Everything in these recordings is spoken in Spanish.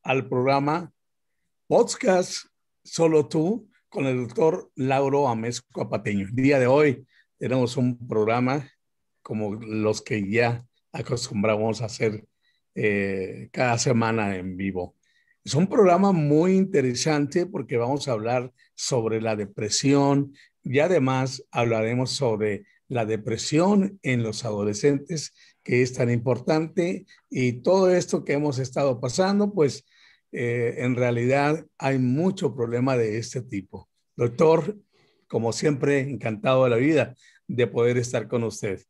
al programa Podcast Solo Tú con el doctor Lauro Amezcua Patiño. El día de hoy tenemos un programa como los que ya acostumbramos a hacer cada semana en vivo. Es un programa muy interesante porque vamos a hablar sobre la depresión y además hablaremos sobre la depresión en los adolescentes, que es tan importante, y todo esto que hemos estado pasando, pues en realidad hay mucho problema de este tipo. Doctor, como siempre, encantado de la vida de poder estar con usted.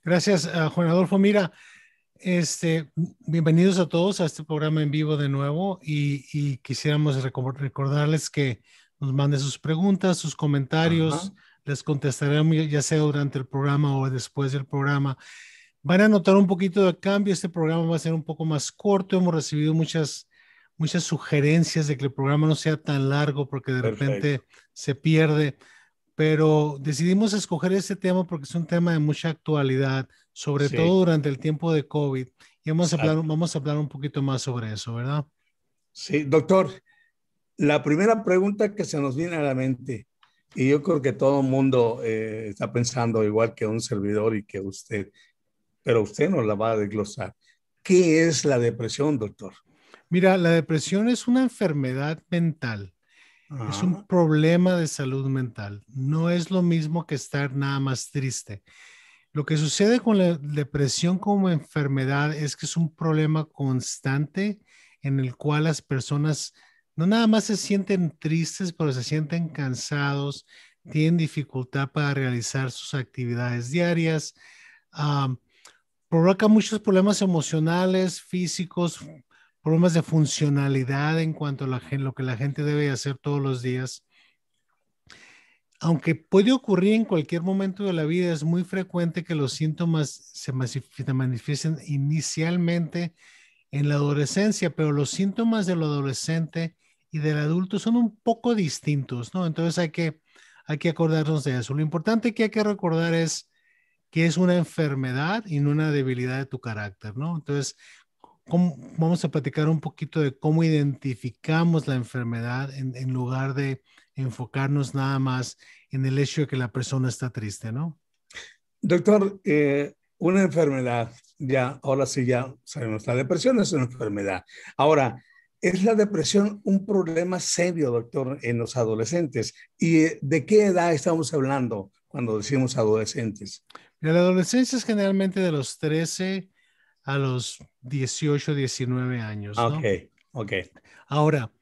Gracias, Juan Adolfo. Mira, bienvenidos a todos a este programa en vivo de nuevo y quisiéramos recordarles que nos manden sus preguntas, sus Ajá. comentarios. Les contestaremos ya sea durante el programa o después del programa. Van a notar un poquito de cambio. Este programa va a ser un poco más corto. Hemos recibido muchas sugerencias de que el programa no sea tan largo porque de Perfecto. repente se pierde, pero decidimos escoger este tema porque es un tema de mucha actualidad, sobre todo Sí, durante el tiempo de COVID. Y exacto. vamos a hablar un poquito más sobre eso, ¿verdad? Sí, doctor, la primera pregunta que se nos viene a la mente, y yo creo que todo el mundo está pensando igual que un servidor y que usted, pero usted nos la va a desglosar. ¿Qué es la depresión, doctor? Mira, la depresión es una enfermedad mental, es un Ajá. problema de salud mental. No es lo mismo que estar nada más triste. Lo que sucede con la depresión como enfermedad es que es un problema constante en el cual las personas no nada más se sienten tristes, pero se sienten cansados, tienen dificultad para realizar sus actividades diarias, ah, provoca muchos problemas emocionales, físicos, problemas de funcionalidad en cuanto a lo que la gente debe hacer todos los días. Aunque puede ocurrir en cualquier momento de la vida, es muy frecuente que los síntomas se manifiesten inicialmente en la adolescencia, pero los síntomas del adolescente y del adulto son un poco distintos, ¿no? Entonces hay que acordarnos de eso. Lo importante que hay que recordar es que es una enfermedad y no una debilidad de tu carácter, ¿no? Entonces, vamos a platicar un poquito de cómo identificamos la enfermedad en lugar de enfocarnos nada más en el hecho de que la persona está triste, ¿no? Doctor, una enfermedad, ya, ahora sí ya sabemos, la depresión es una enfermedad. Ahora, ¿es la depresión un problema serio, doctor, en los adolescentes? ¿Y de qué edad estamos hablando cuando decimos adolescentes? La adolescencia es generalmente de los 13 a los 18, 19 años, Ok, ¿no? ok, Ahora,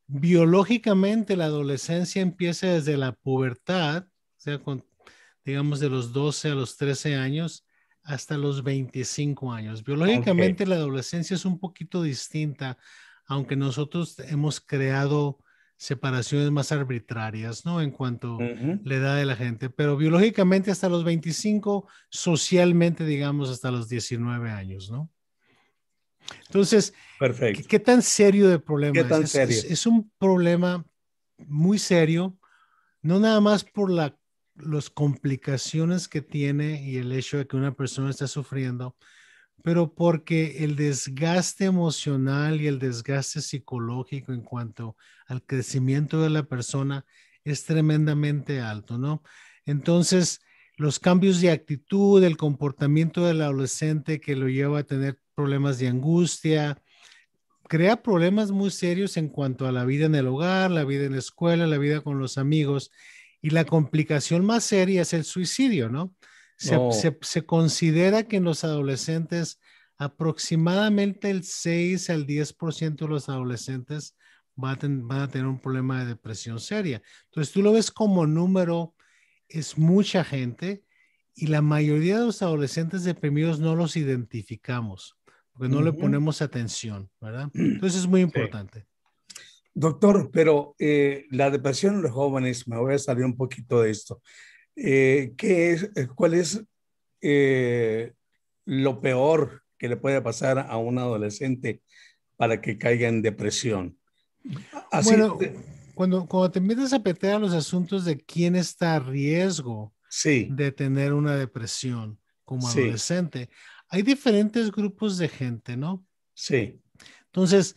biológicamente la adolescencia empieza desde la pubertad, o sea, digamos de los 12 a los 13 años hasta los 25 años. ok. Biológicamente la adolescencia es un poquito distinta, aunque nosotros hemos creado separaciones más arbitrarias, ¿no? En cuanto a Ujú. la edad de la gente, pero biológicamente hasta los 25, socialmente digamos hasta los 19 años, ¿no? Entonces, Perfecto. ¿qué tan serio de ¿Qué problema es? tan serio? Es un problema muy serio, no nada más por las complicaciones que tiene y el hecho de que una persona está sufriendo, pero porque el desgaste emocional y el desgaste psicológico en cuanto al crecimiento de la persona es tremendamente alto, ¿no? Entonces, los cambios de actitud, el comportamiento del adolescente que lo lleva a tener problemas de angustia, crea problemas muy serios en cuanto a la vida en el hogar, la vida en la escuela, la vida con los amigos. Y la complicación más seria es el suicidio, ¿no? Oh, Se considera que en los adolescentes aproximadamente el 6 al 10% de los adolescentes van a tener un problema de depresión seria. Entonces tú lo ves como número, es mucha gente y la mayoría de los adolescentes deprimidos no los identificamos porque no le ujú. ponemos atención, ¿verdad? Entonces es muy Sí. importante. Doctor, pero la depresión en los jóvenes, me voy a salir un poquito de esto. ¿Qué es, cuál es eh, lo peor que le puede pasar a un adolescente para que caiga en depresión? Así, Bueno, cuando te empiezas a meter a los asuntos de quién está a riesgo sí, de tener una depresión como sí, adolescente, hay diferentes grupos de gente, ¿no? sí, Entonces,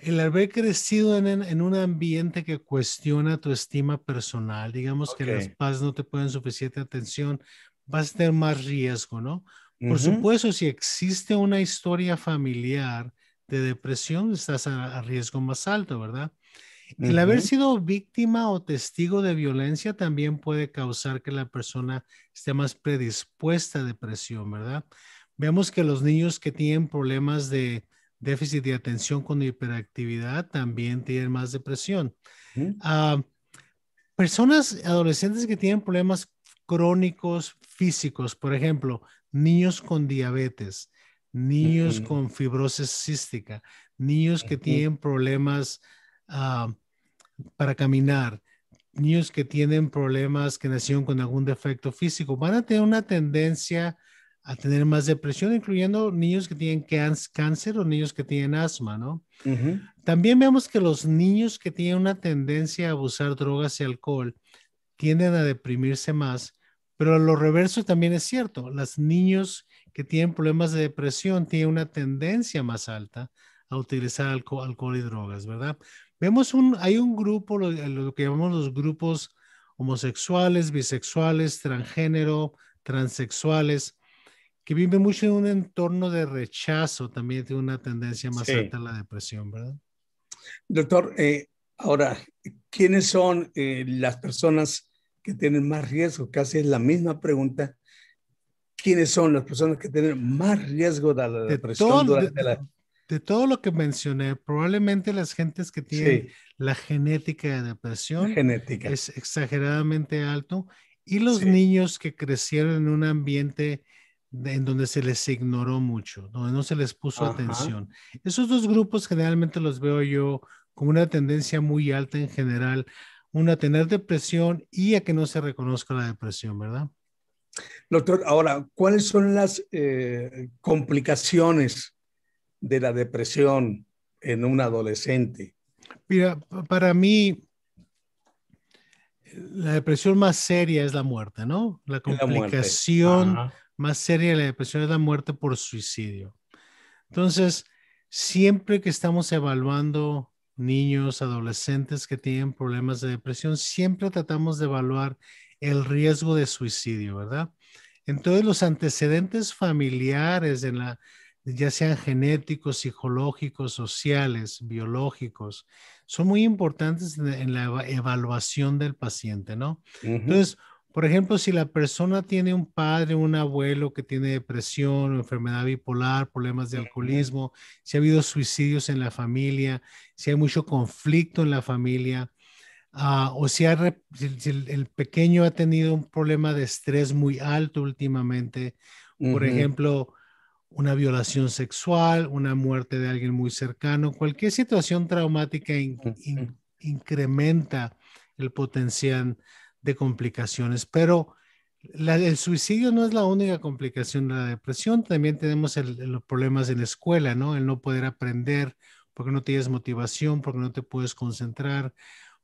el haber crecido en un ambiente que cuestiona tu estima personal, digamos que Ok. las padres no te ponen suficiente atención, vas a tener más riesgo, ¿no? Por Ujú, supuesto, si existe una historia familiar de depresión, estás a riesgo más alto, ¿verdad? El haber ujú, sido víctima o testigo de violencia también puede causar que la persona esté más predispuesta a depresión, ¿verdad? Vemos que los niños que tienen problemas de déficit de atención con hiperactividad también tienen más depresión. ujú, Ah, personas adolescentes que tienen problemas crónicos físicos, por ejemplo, niños con diabetes, niños ujú, con fibrosis cística, niños que ujú, tienen problemas ah, para caminar, niños que tienen problemas que nacieron con algún defecto físico, van a tener una tendencia a tener más depresión, incluyendo niños que tienen cáncer o niños que tienen asma, ¿no? ujú. También vemos que los niños que tienen una tendencia a abusar drogas y alcohol tienden a deprimirse más, pero lo reverso también es cierto. Los niños que tienen problemas de depresión tienen una tendencia más alta a utilizar alcohol y drogas, ¿verdad? Hay un grupo, lo que llamamos los grupos homosexuales, bisexuales, transgénero, transexuales, que viven mucho en un entorno de rechazo, también tiene una tendencia más alta Sí. a la depresión, ¿verdad? Doctor, ahora, ¿quiénes son las personas que tienen más riesgo? Casi es la misma pregunta. ¿Quiénes son las personas que tienen más riesgo de la de depresión todo, durante la... de todo lo que mencioné, probablemente las gentes que tienen Sí, la genética de la depresión genética. es exageradamente alto y los Sí. niños que crecieron en un ambiente en donde se les ignoró mucho, donde no se les puso Ajá. atención. Esos dos grupos generalmente los veo yo con una tendencia muy alta en general, una a tener depresión y a que no se reconozca la depresión, ¿verdad? Doctor, ahora, ¿cuáles son las complicaciones de la depresión en un adolescente? Mira, para mí la depresión más seria es la muerte, ¿no? La En la muerte. complicación Ajá. más seria de la depresión es la muerte por suicidio. Entonces, siempre que estamos evaluando niños, adolescentes que tienen problemas de depresión, siempre tratamos de evaluar el riesgo de suicidio, ¿verdad? Entonces, los antecedentes familiares ya sean genéticos, psicológicos, sociales, biológicos, son muy importantes en la evaluación del paciente, ¿no? Ujú, Entonces, por ejemplo, si la persona tiene un padre, un abuelo que tiene depresión, enfermedad bipolar, problemas de ujú, alcoholismo, si ha habido suicidios en la familia, si hay mucho conflicto en la familia, o si el pequeño ha tenido un problema de estrés muy alto últimamente, por ujú, ejemplo, una violación sexual, una muerte de alguien muy cercano, cualquier situación traumática ujú. incrementa el potencial de complicaciones, pero el suicidio no es la única complicación de la depresión, también tenemos los problemas en la escuela, ¿no? El no poder aprender porque no tienes motivación, porque no te puedes concentrar,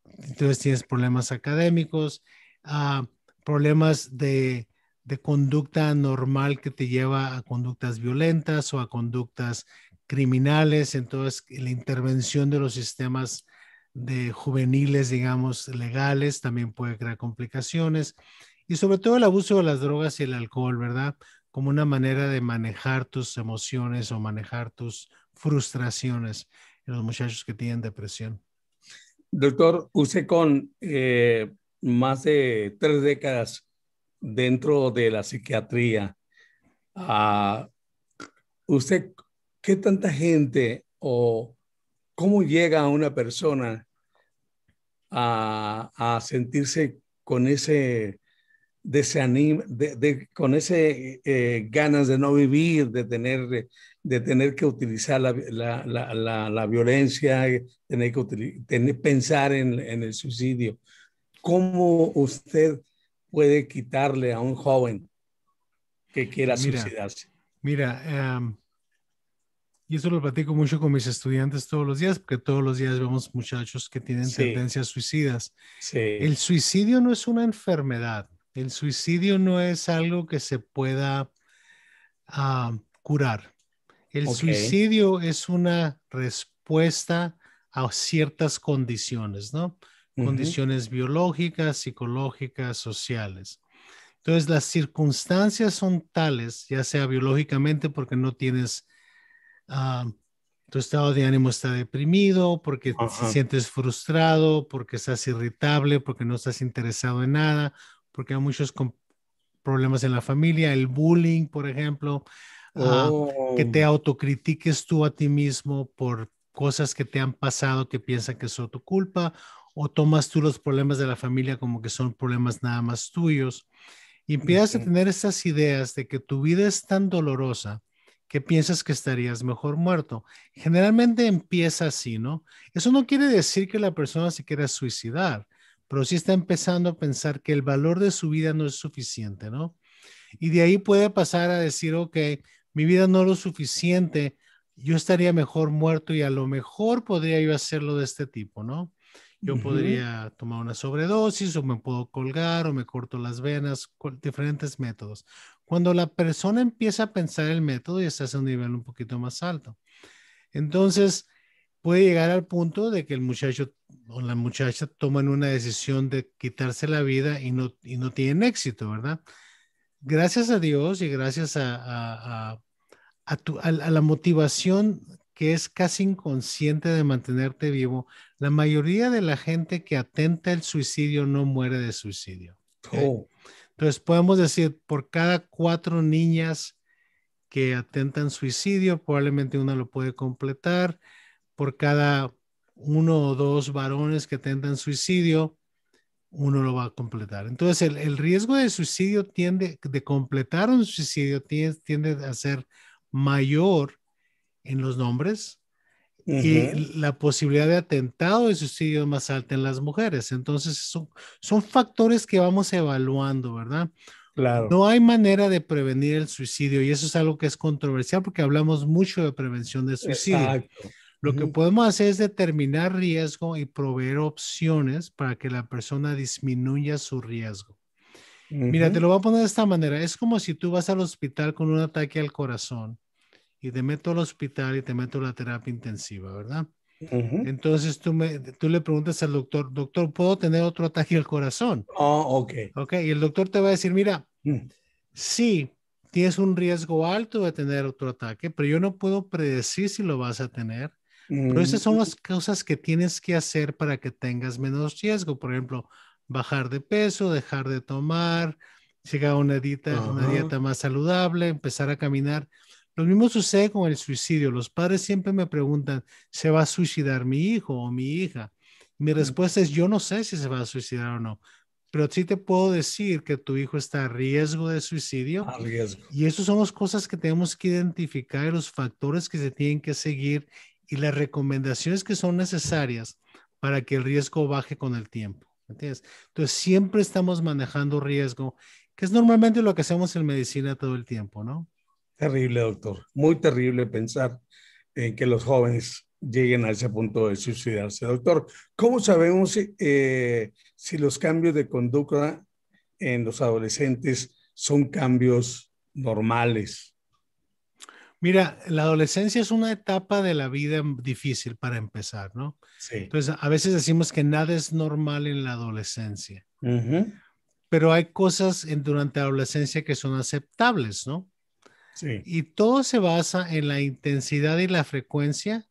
entonces tienes problemas académicos, ah, problemas de conducta normal que te lleva a conductas violentas o a conductas criminales. Entonces, la intervención de los sistemas de juveniles, digamos, legales, también puede crear complicaciones. Y sobre todo el abuso de las drogas y el alcohol, ¿verdad? Como una manera de manejar tus emociones o manejar tus frustraciones en los muchachos que tienen depresión. Doctor, usted con más de 3 décadas dentro de la psiquiatría, ah, ¿usted qué tanta gente o cómo llega una persona a sentirse con ese desanimo, con ese ganas de no vivir, de tener que utilizar la violencia, tener que pensar en el suicidio? ¿Cómo usted puede quitarle a un joven que quiera Mira, suicidarse? mira, y eso lo platico mucho con mis estudiantes todos los días, porque todos los días vemos muchachos que tienen Sí, tendencias suicidas. El sí, suicidio no es una enfermedad. El suicidio no es algo que se pueda curar. El ok. suicidio es una respuesta a ciertas condiciones, ¿no? Condiciones biológicas, psicológicas, sociales. Entonces, las circunstancias son tales, ya sea biológicamente porque no tienes, ah, tu estado de ánimo está deprimido, porque te Ajá. sientes frustrado, porque estás irritable, porque no estás interesado en nada, porque hay muchos problemas en la familia, el bullying, por ejemplo, que te Oh, autocritiques tú a ti mismo por cosas que te han pasado que piensan que son tu culpa, o tomas tú los problemas de la familia como que son problemas nada más tuyos. Y empiezas a ujú. tener estas ideas de que tu vida es tan dolorosa que piensas que estarías mejor muerto. Generalmente empieza así, ¿no? Eso no quiere decir que la persona se quiera suicidar, pero sí está empezando a pensar que el valor de su vida no es suficiente, ¿no? Y de ahí puede pasar a decir, ok, mi vida no es lo suficiente, yo estaría mejor muerto y a lo mejor podría yo hacerlo de este tipo, ¿no? Yo Ujú. podría tomar una sobredosis o me puedo colgar o me corto las venas, diferentes métodos. Cuando la persona empieza a pensar el método y estás a un nivel un poquito más alto. Entonces, puede llegar al punto de que el muchacho o la muchacha toman una decisión de quitarse la vida y no tienen éxito, ¿verdad? Gracias a Dios y gracias a la motivación que es casi inconsciente de mantenerte vivo, la mayoría de la gente que atenta el suicidio no muere de suicidio. ¿Ok? Oh, Entonces podemos decir, por cada 4 niñas que atentan suicidio, probablemente una lo puede completar. Por cada 1 o 2 varones que atentan suicidio, uno lo va a completar. Entonces, el riesgo de suicidio de completar un suicidio tiende a ser mayor en los hombres y ujú. la posibilidad de atentado de suicidio es más alta en las mujeres. Entonces, son factores que vamos evaluando, ¿verdad? Claro. No hay manera de prevenir el suicidio y eso es algo que es controversial porque hablamos mucho de prevención de suicidio. Exacto. Lo que Ujú, podemos hacer es determinar riesgo y proveer opciones para que la persona disminuya su riesgo. Mira, te ujú, lo voy a poner de esta manera. Es como si tú vas al hospital con un ataque al corazón y te meto al hospital y te meto a la terapia intensiva, ¿verdad? ujú. Entonces tú le preguntas al doctor, doctor, ¿puedo tener otro ataque al corazón? Oh, ok. ¿Ok? Y el doctor te va a decir, mira, Mm, sí, tienes un riesgo alto de tener otro ataque, pero yo no puedo predecir si lo vas a tener. Pero esas son mm, las cosas que tienes que hacer para que tengas menos riesgo. Por ejemplo, bajar de peso, dejar de tomar, llegar a una ajá. dieta más saludable, empezar a caminar. Lo mismo sucede con el suicidio. Los padres siempre me preguntan, ¿se va a suicidar mi hijo o mi hija? Mi respuesta es, yo no sé si se va a suicidar o no, pero sí te puedo decir que tu hijo está a riesgo de suicidio A riesgo. y esas son las cosas que tenemos que identificar, los factores que se tienen que seguir y las recomendaciones que son necesarias para que el riesgo baje con el tiempo. ¿Entiendes? Entonces, siempre estamos manejando riesgo, que es normalmente lo que hacemos en medicina todo el tiempo, ¿no? Terrible, doctor. Muy terrible pensar en que los jóvenes lleguen a ese punto de suicidarse. Doctor, ¿cómo sabemos si los cambios de conducta en los adolescentes son cambios normales? Mira, la adolescencia es una etapa de la vida difícil para empezar, ¿no? Sí. Entonces, a veces decimos que nada es normal en la adolescencia, Ujú, pero hay cosas durante la adolescencia que son aceptables, ¿no? sí, Y todo se basa en la intensidad y la frecuencia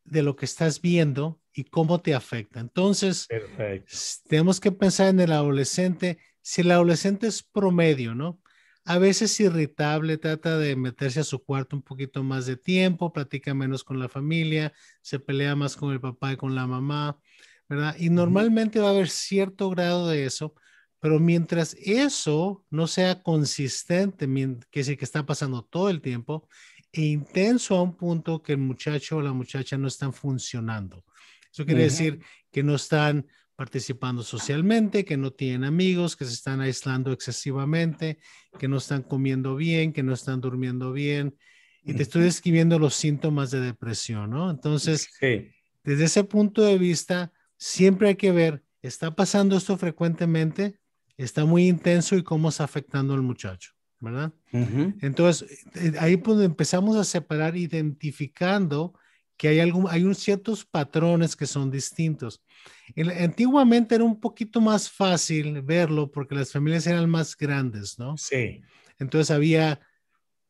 de lo que estás viendo y cómo te afecta. Entonces, perfecto. tenemos que pensar en el adolescente. Si el adolescente es promedio, ¿no? A veces irritable, trata de meterse a su cuarto un poquito más de tiempo, platica menos con la familia, se pelea más con el papá y con la mamá, ¿verdad? Y Ujú, normalmente va a haber cierto grado de eso, pero mientras eso no sea consistente, que es el que está pasando todo el tiempo, e intenso a un punto que el muchacho o la muchacha no están funcionando. Eso quiere decir ujú, que no están participando socialmente, que no tienen amigos, que se están aislando excesivamente, que no están comiendo bien, que no están durmiendo bien. Y te estoy ujú. describiendo los síntomas de depresión, ¿no? Entonces, Sí. desde ese punto de vista, siempre hay que ver, ¿está pasando esto frecuentemente? ¿Está muy intenso y cómo está afectando al muchacho? ¿Verdad? Ujú, Entonces, ahí pues empezamos a separar identificando que hay ciertos patrones que son distintos. Antiguamente era un poquito más fácil verlo porque las familias eran más grandes, ¿no? Sí. Entonces había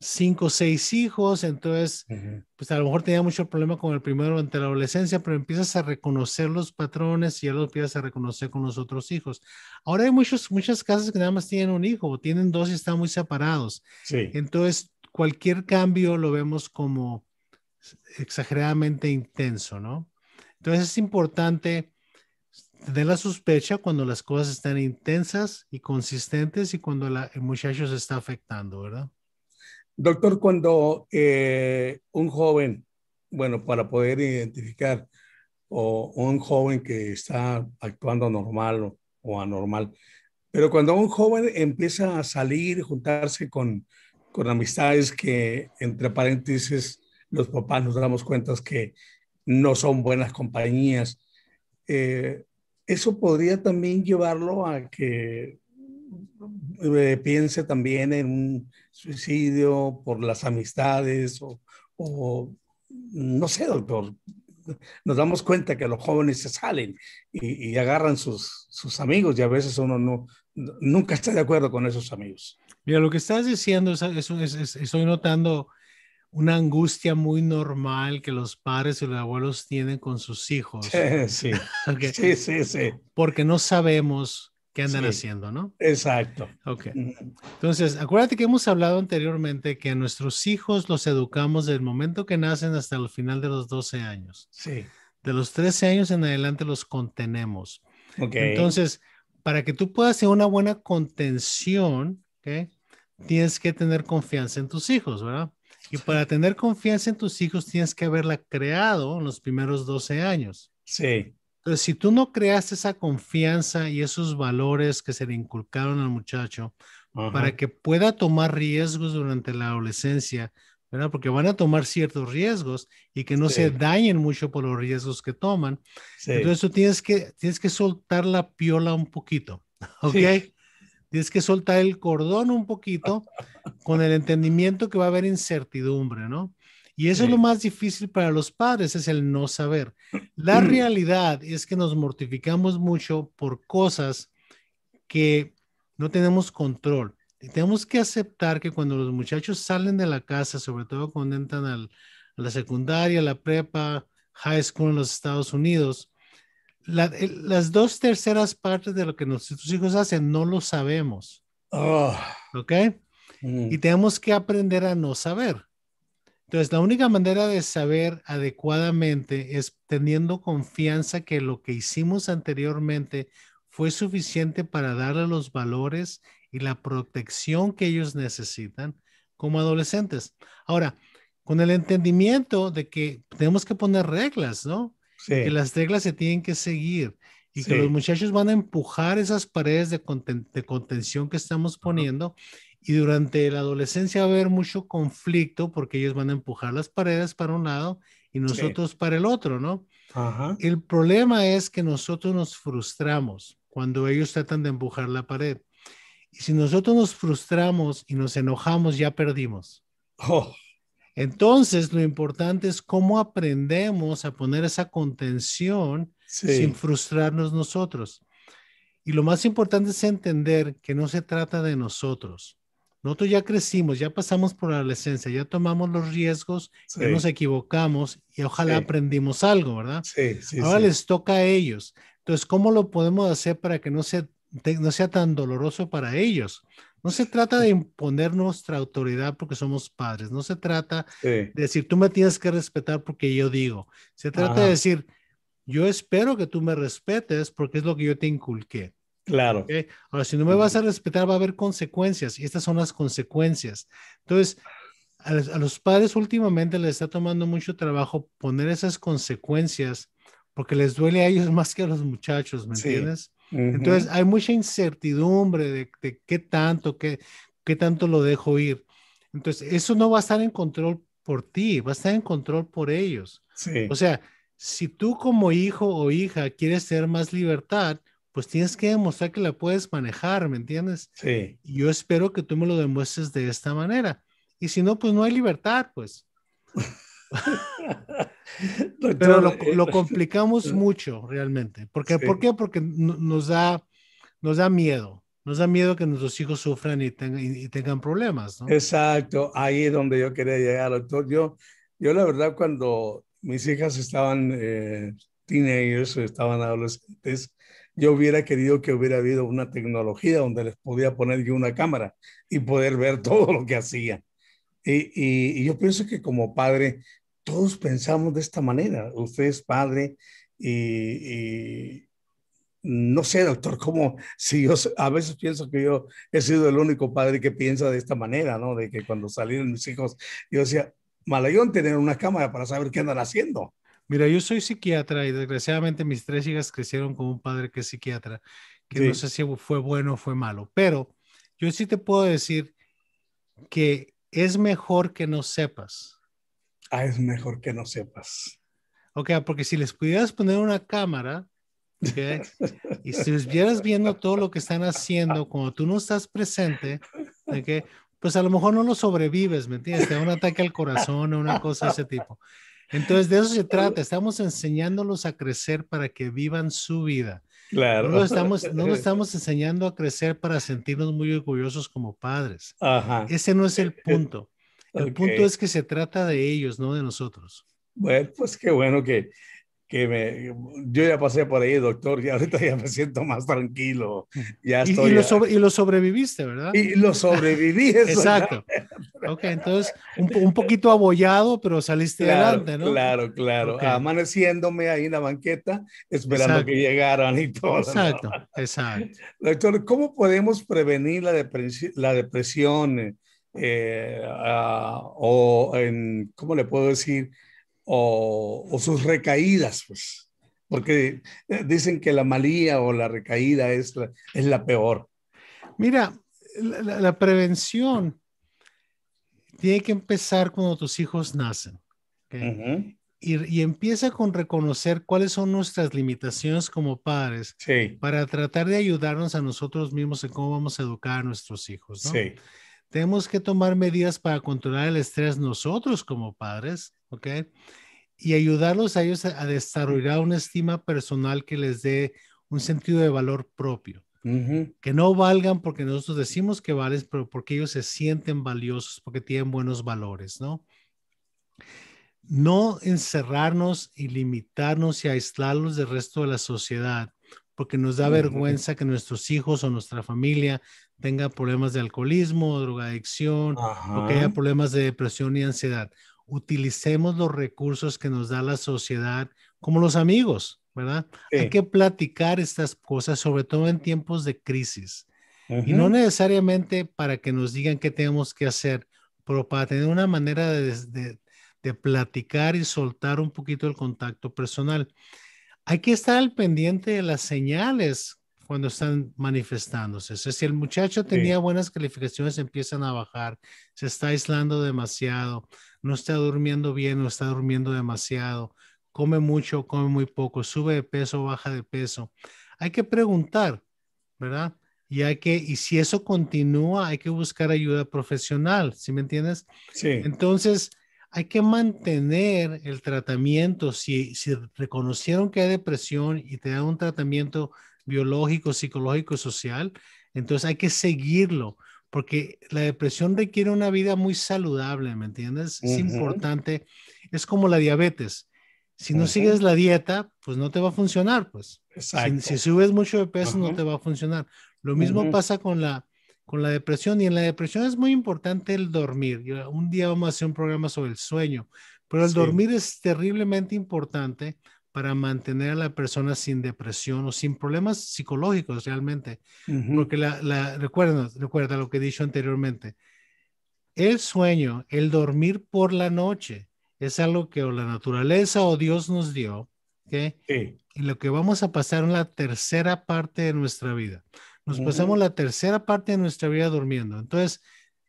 5 o 6 hijos, entonces, Ujú. pues a lo mejor tenía mucho problema con el primero durante la adolescencia, pero empiezas a reconocer los patrones y ya los empiezas a reconocer con los otros hijos. Ahora hay muchas casas que nada más tienen un hijo, o tienen dos y están muy separados. Sí. Entonces, cualquier cambio lo vemos como exageradamente intenso, ¿no? Entonces es importante tener la sospecha cuando las cosas están intensas y consistentes y cuando el muchacho se está afectando, ¿verdad? Doctor, cuando un joven, bueno, para poder identificar o un joven que está actuando normal o anormal, pero cuando un joven empieza a salir, juntarse con amistades que, entre paréntesis, los papás nos damos cuenta que no son buenas compañías, eh, eso podría también llevarlo a que piense también en un suicidio por las amistades o no sé, doctor. Nos damos cuenta que los jóvenes se salen y agarran sus amigos y a veces uno nunca está de acuerdo con esos amigos. Mira, lo que estás diciendo estoy notando una angustia muy normal que los padres y los abuelos tienen con sus hijos, Sí, ¿ok? sí, sí, sí, Porque no sabemos qué andan sí, haciendo, ¿no? exacto. Ok. Entonces, acuérdate que hemos hablado anteriormente que a nuestros hijos los educamos del momento que nacen hasta el final de los 12 años. Sí, De los 13 años en adelante los contenemos. ok, Entonces, para que tú puedas hacer una buena contención, ¿ok? Tienes que tener confianza en tus hijos, ¿verdad? Y para tener confianza en tus hijos tienes que haberla creado en los primeros 12 años. sí, Entonces, si tú no creaste esa confianza y esos valores que se le inculcaron al muchacho para ajá, que pueda tomar riesgos durante la adolescencia, ¿verdad? Porque van a tomar ciertos riesgos y que no se sí, dañen mucho por los riesgos que toman. sí, Entonces, tú tienes que soltar la piola un poquito, ¿ok? sí, Tienes que soltar el cordón un poquito con el entendimiento que va a haber incertidumbre, ¿no? Y eso es lo sí. más difícil para los padres, es el no saber. La realidad es que nos mortificamos mucho por cosas que no tenemos control. Y tenemos que aceptar que cuando los muchachos salen de la casa, sobre todo cuando entran a la secundaria, la prepa, high school en los Estados Unidos, las 2/3 partes de lo que nuestros hijos hacen no lo sabemos, Oh, ¿ok? Y mm, tenemos que aprender a no saber. Entonces, la única manera de saber adecuadamente es teniendo confianza que lo que hicimos anteriormente fue suficiente para darle los valores y la protección que ellos necesitan como adolescentes. Ahora, con el entendimiento de que tenemos que poner reglas, ¿no? Y que sí, las reglas se tienen que seguir y que los sí, muchachos van a empujar esas paredes de contención que estamos ajá, poniendo y durante la adolescencia va a haber mucho conflicto porque ellos van a empujar las paredes para un lado y sí, nosotros para el otro, ¿no? ajá, El problema es que nosotros nos frustramos cuando ellos tratan de empujar la pared. Y si nosotros nos frustramos y nos enojamos, ya perdimos. oh, Entonces, lo importante es cómo aprendemos a poner esa contención sin sí, frustrarnos nosotros. Y lo más importante es entender que no se trata de nosotros. Nosotros ya crecimos, ya pasamos por la adolescencia, ya tomamos los riesgos, ya nos sí, equivocamos y ojalá sí, aprendimos algo, ¿verdad? sí, sí, Ahora sí, les toca a ellos. Entonces, ¿cómo lo podemos hacer para que no sea tan doloroso para ellos? No se trata de imponer nuestra autoridad porque somos padres, no se trata sí, de decir, tú me tienes que respetar porque yo digo. Se trata de ajá, decir, yo espero que tú me respetes porque es lo que yo te inculqué. claro, ¿Ok? Ahora, si no me vas a respetar, va a haber consecuencias y estas son las consecuencias. Entonces, a los padres últimamente les está tomando mucho trabajo poner esas consecuencias porque les duele a ellos más que a los muchachos, ¿me sí, entiendes? Entonces, ujú, hay mucha incertidumbre de qué tanto lo dejo ir. Entonces, eso no va a estar en control por ti, va a estar en control por ellos. O sí, sea, si tú como hijo o hija quieres tener más libertad, pues tienes que demostrar que la puedes manejar, ¿me entiendes? sí, Y yo espero que tú me lo demuestres de esta manera. Y si no, pues no hay libertad, pues. Pero Doctor, lo complicamos mucho realmente. ¿Por sí, qué? Porque nos da miedo. Nos da miedo que nuestros hijos sufran y tengan problemas, ¿no? exacto, ahí es donde yo quería llegar, doctor. Yo la verdad, cuando mis hijas estaban teenagers, estaban adolescentes, yo hubiera querido que hubiera habido una tecnología donde les podía poner yo una cámara y poder ver todo lo que hacían. Y yo pienso que como padre, todos pensamos de esta manera. Usted es padre y no sé, doctor, como si yo a veces pienso que yo he sido el único padre que piensa de esta manera, ¿no? De que cuando salieron mis hijos, yo decía, malayón tener una cámara para saber qué andan haciendo. Mira, yo soy psiquiatra y desgraciadamente mis tres hijas crecieron con un padre que es psiquiatra, que no Sí, sé si fue bueno o fue malo, pero yo sí te puedo decir que es mejor que no sepas. es mejor que no sepas. Ok, porque si les pudieras poner una cámara, ok, y si estuvieras viendo todo lo que están haciendo cuando tú no estás presente, ok, pues a lo mejor no lo sobrevives, ¿me entiendes? Te da un ataque al corazón o una cosa de ese tipo. Entonces, de eso se trata. Estamos enseñándolos a crecer para que vivan su vida. Claro. No lo estamos enseñando a crecer para sentirnos muy orgullosos como padres. Ajá. Ese no es el punto. El Ok. punto es que se trata de ellos, no de nosotros. Bueno, pues qué bueno yo ya pasé por ahí, doctor, y ahorita ya me siento más tranquilo. Ya estoy, Y lo sobreviviste, ¿verdad? y lo sobreviví, exactamente. Exacto. Ok, entonces un poquito abollado, pero saliste Claro, adelante, ¿no? claro, claro. Ok, Amaneciéndome ahí en la banqueta, esperando que exacto, llegaran y todo, ¿no? exacto, exacto. Doctor, ¿cómo podemos prevenir la depresión ¿cómo le puedo decir? O sus recaídas, pues, porque dicen que la malía o la recaída es la peor. Mira, la prevención tiene que empezar cuando tus hijos nacen, ¿ok? Ujú. Y empieza con reconocer cuáles son nuestras limitaciones como padres Sí, para tratar de ayudarnos a nosotros mismos en cómo vamos a educar a nuestros hijos, ¿no? sí. Tenemos que tomar medidas para controlar el estrés nosotros como padres, ¿ok? Y ayudarlos a ellos a desarrollar una estima personal que les dé un sentido de valor propio. Ujú. Que no valgan porque nosotros decimos que vales, pero porque ellos se sienten valiosos, porque tienen buenos valores, ¿no? No encerrarnos y limitarnos y aislarlos del resto de la sociedad, porque nos da Ujú. vergüenza que nuestros hijos o nuestra familia tenga problemas de alcoholismo, drogadicción o que haya Ajá. problemas de depresión y ansiedad. Utilicemos los recursos que nos da la sociedad, como los amigos, ¿verdad? Hay Sí. que platicar estas cosas, sobre todo en tiempos de crisis. Y no Ujú. necesariamente para que nos digan qué tenemos que hacer, pero para tener una manera de platicar y soltar un poquito el contacto personal. Hay que estar al pendiente de las señales cuando están manifestándose. O sea, si el muchacho tenía Sí. buenas calificaciones, empiezan a bajar, se está aislando demasiado, no está durmiendo bien, no está durmiendo demasiado, come mucho, come muy poco, sube de peso, baja de peso. Hay que preguntar, ¿verdad? Y si eso continúa, hay que buscar ayuda profesional, ¿sí me entiendes? Sí. Entonces, hay que mantener el tratamiento. Si reconocieron que hay depresión y te dan un tratamiento biológico, psicológico, social, entonces hay que seguirlo, porque la depresión requiere una vida muy saludable, ¿me entiendes? Es Ujú. importante, es como la diabetes. Si no Ujú. sigues la dieta, pues no te va a funcionar, pues. Si Exacto. subes mucho de peso, no Ajá. te va a funcionar. Lo mismo Ujú. pasa con la depresión y en la depresión es muy importante el dormir. Un día vamos a hacer un programa sobre el sueño, pero el Sí. dormir es terriblemente importante para mantener a la persona sin depresión o sin problemas psicológicos realmente. Ujú. Porque recuerda lo que he dicho anteriormente. El sueño, el dormir por la noche, es algo que o la naturaleza o Dios nos dio, ¿ok? Sí. Y lo que vamos a pasar en la tercera parte de nuestra vida. Nos pasamos Ujú. la tercera parte de nuestra vida durmiendo. Entonces,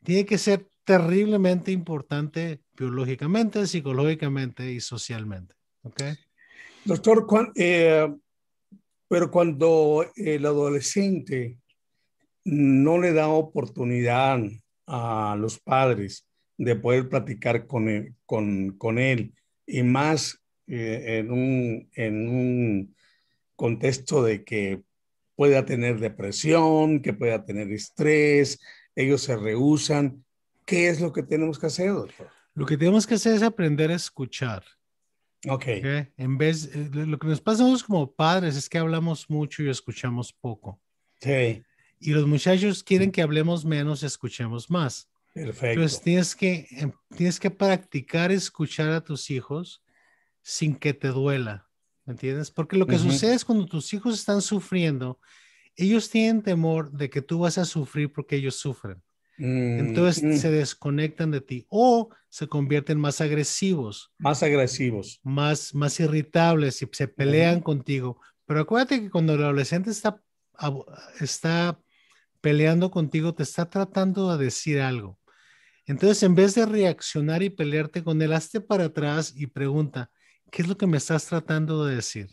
tiene que ser terriblemente importante biológicamente, psicológicamente y socialmente. ¿Ok? Doctor, pero cuando el adolescente no le da oportunidad a los padres de poder platicar con él y más en un contexto de que pueda tener depresión, que pueda tener estrés, ellos se rehúsan. ¿Qué es lo que tenemos que hacer, doctor? Lo que tenemos que hacer es aprender a escuchar. Ok, ¿Ok? En vez, lo que nos pasa a nosotros como padres es que hablamos mucho y escuchamos poco. sí, Y los muchachos quieren que hablemos menos y escuchemos más. Entonces perfecto. tienes que practicar escuchar a tus hijos sin que te duela. ¿Me entiendes? Porque lo que Ujú. sucede es cuando tus hijos están sufriendo, ellos tienen temor de que tú vas a sufrir porque ellos sufren. Entonces se Mm, desconectan de ti o se convierten más agresivos, más agresivos. más irritables y se pelean Ujú, contigo. Pero acuérdate que cuando el adolescente está peleando contigo, te está tratando de decir algo. Entonces, en vez de reaccionar y pelearte con él, hazte para atrás y pregunta, ¿qué es lo que me estás tratando de decir?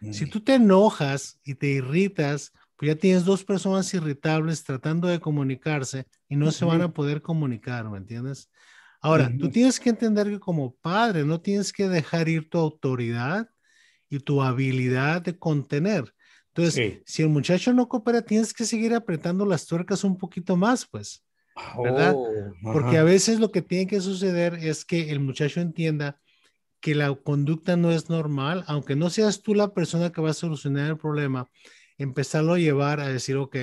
Si mm, tú te enojas y te irritas, pues ya tienes dos personas irritables tratando de comunicarse y no se van ujú, a poder comunicar, ¿me entiendes? Ahora, tú ujú. tienes que entender que como padre no tienes que dejar ir tu autoridad y tu habilidad de contener. Entonces, Sí. si el muchacho no coopera, tienes que seguir apretando las tuercas un poquito más, pues, ¿verdad? Oh, Porque a ajá. veces lo que tiene que suceder es que el muchacho entienda que la conducta no es normal, aunque no seas tú la persona que va a solucionar el problema, empezarlo a llevar a decir, ok,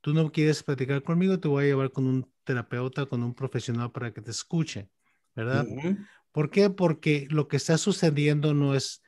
tú no quieres platicar conmigo, te voy a llevar con un terapeuta, con un profesional para que te escuche, ¿verdad? Ujú, ¿Por qué? Porque lo que está sucediendo no es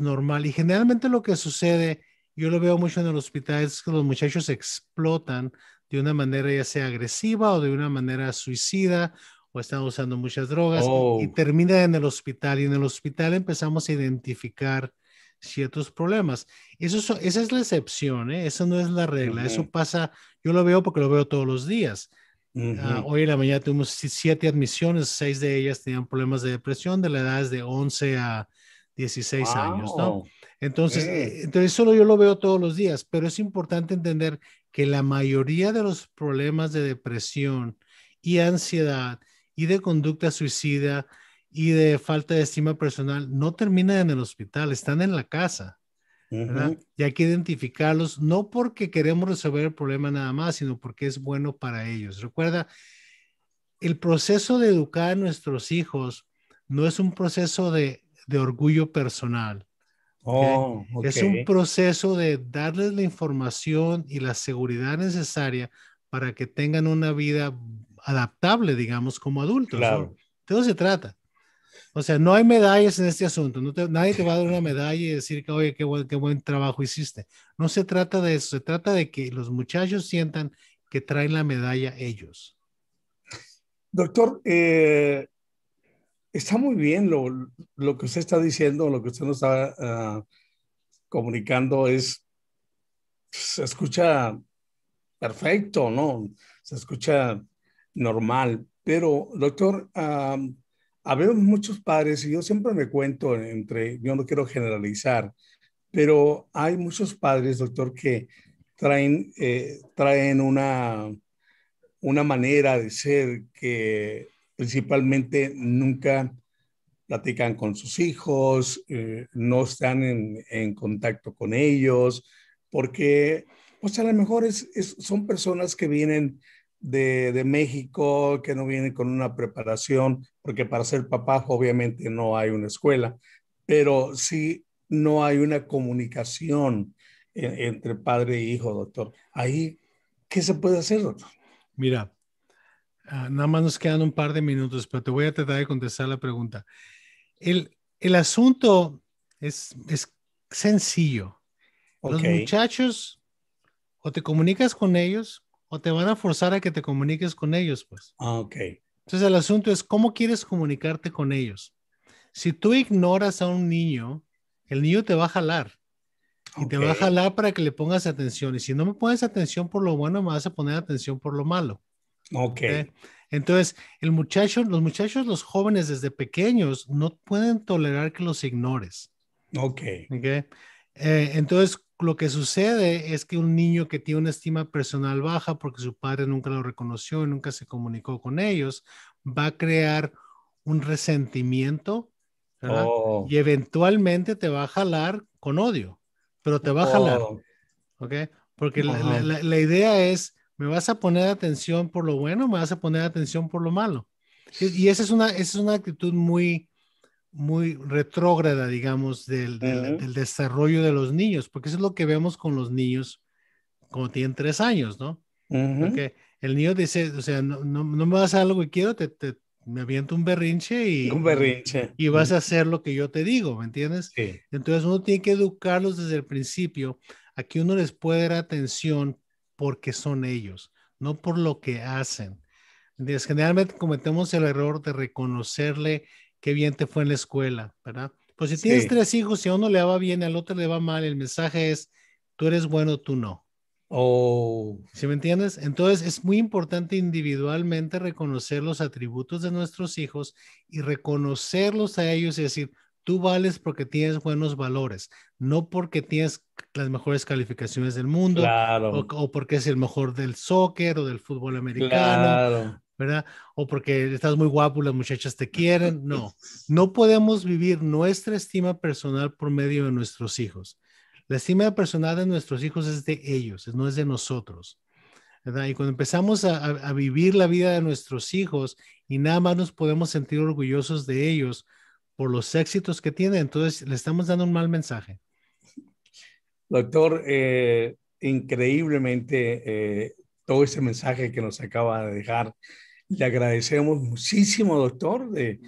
normal. Y generalmente lo que sucede, yo lo veo mucho en el hospital, es que los muchachos explotan de una manera ya sea agresiva o de una manera suicida o están usando muchas drogas y oh, terminan en el hospital. Y en el hospital empezamos a identificar ciertos problemas. Esa es la excepción, ¿eh? Eso no es la regla. Eso ujú, pasa, yo lo veo porque lo veo todos los días. ujú. Hoy en la mañana tuvimos 7 admisiones, 6 de ellas tenían problemas de depresión de la edad de 11 a 16 años, ¿no? Wow. Entonces, Mm, solo yo lo veo todos los días, pero es importante entender que la mayoría de los problemas de depresión y ansiedad y de conducta suicida y de falta de estima personal no terminan en el hospital, están en la casa. ¿Verdad? ujú. Y hay que identificarlos, no porque queremos resolver el problema nada más, sino porque es bueno para ellos. Recuerda, el proceso de educar a nuestros hijos no es un proceso de orgullo personal, ¿ok? Oh, ok. Es un proceso de darles la información y la seguridad necesaria para que tengan una vida adaptable, digamos, como adultos, ¿no? Claro. De eso se trata. O sea, no hay medallas en este asunto. Nadie te va a dar una medalla y decir que, oye, qué buen trabajo hiciste. No se trata de eso. Se trata de que los muchachos sientan que traen la medalla ellos. Doctor, está muy bien lo que usted está diciendo, lo que usted nos está comunicando se escucha perfecto, ¿no? Se escucha normal, pero doctor, habemos muchos padres y yo siempre me cuento yo no quiero generalizar, pero hay muchos padres, doctor, que traen una manera de ser que principalmente nunca platican con sus hijos, no están en contacto con ellos, porque pues a lo mejor son personas que vienen de México, que no vienen con una preparación, porque para ser papá obviamente no hay una escuela, pero sí no hay una comunicación entre padre e hijo, doctor. Ahí, ¿qué se puede hacer, doctor? Mira, nada más nos quedan un par de minutos, pero te voy a tratar de contestar la pregunta. El asunto es sencillo. Ok, Los muchachos o te comunicas con ellos o te van a forzar a que te comuniques con ellos, pues. ok, Entonces el asunto es cómo quieres comunicarte con ellos. Si tú ignoras a un niño, el niño te va a jalar y te ok, va a jalar para que le pongas atención. Y si no me pones atención por lo bueno, me vas a poner atención por lo malo. ok, ¿Ok? Entonces, los muchachos, los jóvenes desde pequeños no pueden tolerar que los ignores. ok. ¿Ok? Entonces, lo que sucede es que un niño que tiene una estima personal baja porque su padre nunca lo reconoció y nunca se comunicó con ellos, va a crear un resentimiento, ¿verdad? Oh, Y eventualmente te va a jalar con odio, pero te va a jalar, oh, ¿ok? Porque ajá. la idea es, ¿me vas a poner atención por lo bueno o me vas a poner atención por lo malo? Y esa es una actitud muy retrógrada, digamos, Ujú, del desarrollo de los niños, porque eso es lo que vemos con los niños cuando tienen 3 años, ¿no? ujú. Porque el niño dice, o sea, no me vas a dar lo que quiero, me aviento un berrinche Un berrinche. y vas a hacer lo que yo te digo, ¿me entiendes? Sí. Entonces uno tiene que educarlos desde el principio a que uno les puede dar atención porque son ellos, no por lo que hacen. ¿Entiendes? Generalmente cometemos el error de reconocerle qué bien te fue en la escuela, ¿verdad? Pues si tienes Sí. 3 hijos, si a uno le va bien, al otro le va mal, el mensaje es, tú eres bueno, tú no. Oh, ¿Sí me entiendes? Entonces es muy importante individualmente reconocer los atributos de nuestros hijos y reconocerlos a ellos y decir, tú vales porque tienes buenos valores, no porque tienes las mejores calificaciones del mundo claro, o porque es el mejor del soccer o del fútbol americano, claro. ¿verdad? O porque estás muy guapo y las muchachas te quieren. No, no podemos vivir nuestra estima personal por medio de nuestros hijos. La estima personal de nuestros hijos es de ellos, no es de nosotros, ¿verdad? Y cuando empezamos a vivir la vida de nuestros hijos y nada más nos podemos sentir orgullosos de ellos por los éxitos que tienen, entonces le estamos dando un mal mensaje. Doctor, increíblemente todo ese mensaje que nos acaba de dejar. Le agradecemos muchísimo, doctor, de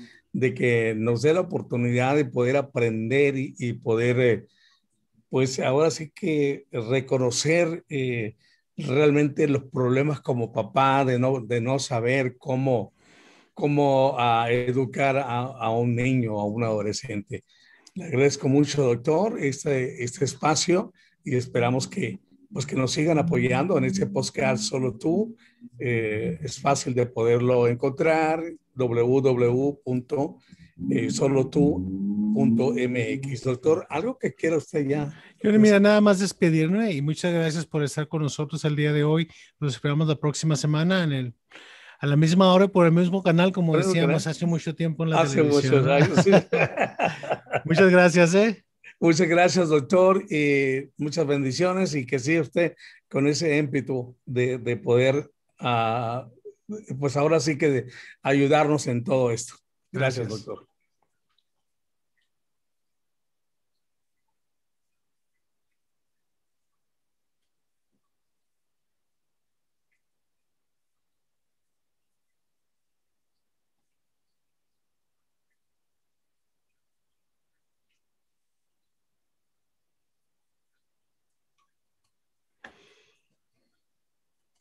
que nos dé la oportunidad de poder aprender y poder, pues ahora sí que reconocer realmente los problemas como papá, de no saber cómo educar a un niño o a un adolescente. Le agradezco mucho, doctor, este espacio y esperamos pues, que nos sigan apoyando en este podcast Solo Tú. Es fácil de poderlo encontrar, www.solotu.mx. Doctor, ¿algo que quiera usted ya Yo, mira, mencionar? nada más despedirme y muchas gracias por estar con nosotros el día de hoy. Nos esperamos la próxima semana a la misma hora por el mismo canal, como Por eso, decíamos ¿qué? hace mucho tiempo en la Hace televisión, muchos ¿verdad? años. Sí. Muchas gracias, ¿eh? Muchas gracias, doctor, y muchas bendiciones y que siga usted con ese ímpetu de poder, pues ahora sí que ayudarnos en todo esto. Gracias, Gracias. doctor.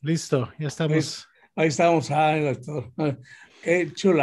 Listo, ya Ahí, estamos. ahí estamos, ay, doctor. Qué chula.